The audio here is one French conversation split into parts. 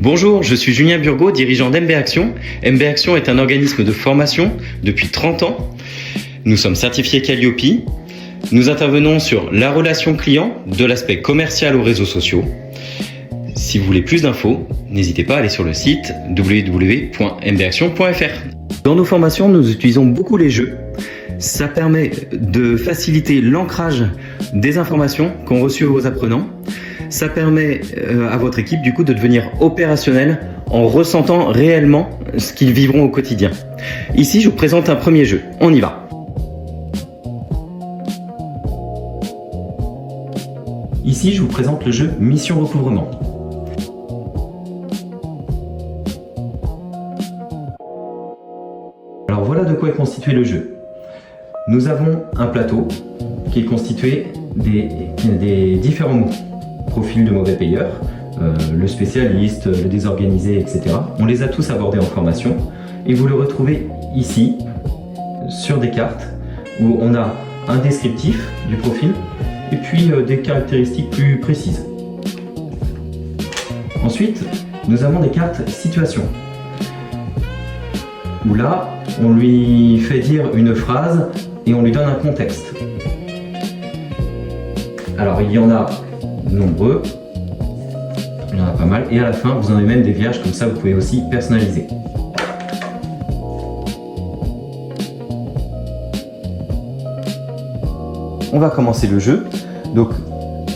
Bonjour, je suis Julien Burgot, dirigeant d'MB Action. MB Action est un organisme de formation depuis 30 ans. Nous sommes certifiés Calliope. Nous intervenons sur la relation client, de l'aspect commercial aux réseaux sociaux. Si vous voulez plus d'infos, n'hésitez pas à aller sur le site www.mbaction.fr. Dans nos formations, nous utilisons beaucoup les jeux. Ça permet de faciliter l'ancrage des informations qu'ont reçues vos apprenants. Ça permet à votre équipe du coup de devenir opérationnel en ressentant réellement ce qu'ils vivront au quotidien. Ici, je vous présente un premier jeu. On y va. Ici, je vous présente le jeu Mission Recouvrement. Alors voilà de quoi est constitué le jeu. Nous avons un plateau qui est constitué des différents mots. Profil de mauvais payeur, le spécialiste, le désorganisé, etc. On les a tous abordés en formation et vous le retrouvez ici sur des cartes où on a un descriptif du profil et puis des caractéristiques plus précises. Ensuite, nous avons des cartes situation où là, on lui fait dire une phrase et on lui donne un contexte. Alors il y en a nombreux, il y en a pas mal, et à la fin vous en avez même des vierges, comme ça vous pouvez aussi personnaliser. On va commencer le jeu. Donc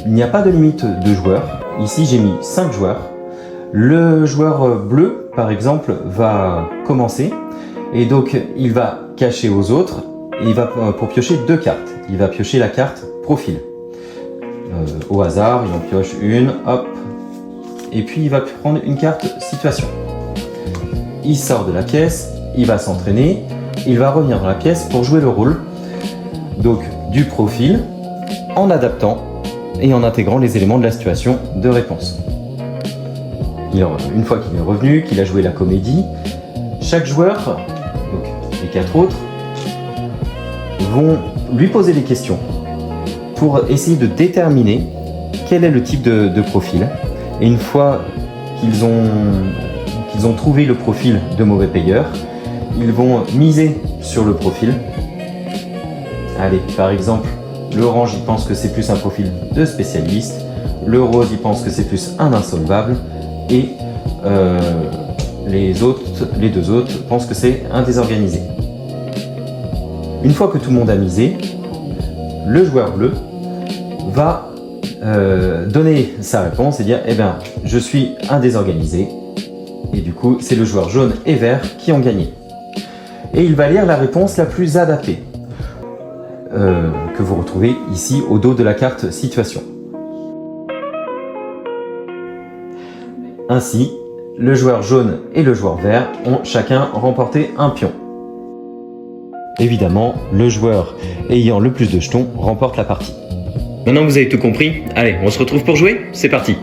il n'y a pas de limite de joueurs. Ici j'ai mis 5 joueurs. Le joueur bleu par exemple va commencer et donc il va cacher aux autres et il va pour piocher 2 cartes. Il va piocher la carte profil. Au hasard, il en pioche une, hop, et puis il va prendre une carte situation. Il sort de la pièce, il va s'entraîner, il va revenir dans la pièce pour jouer le rôle donc du profil en adaptant et en intégrant les éléments de la situation de réponse. Une fois qu'il est revenu, qu'il a joué la comédie, chaque joueur, donc les 4 autres, vont lui poser des questions pour essayer de déterminer quel est le type de profil. Et une fois qu'ils ont trouvé le profil de mauvais payeur, ils vont miser sur le profil. Allez, par exemple, l'orange il pense que c'est plus un profil de spécialiste, le rose il pense que c'est plus un insolvable, et les deux autres pensent que c'est un désorganisé. Une fois que tout le monde a misé, le joueur bleu va donner sa réponse et dire eh bien je suis un désorganisé, et du coup c'est le joueur jaune et vert qui ont gagné, et il va lire la réponse la plus adaptée que vous retrouvez ici au dos de la carte situation. Ainsi le joueur jaune et le joueur vert ont chacun remporté un pion. Évidemment, le joueur ayant le plus de jetons remporte la partie. Maintenant vous avez tout compris, allez, on se retrouve pour jouer, c'est parti!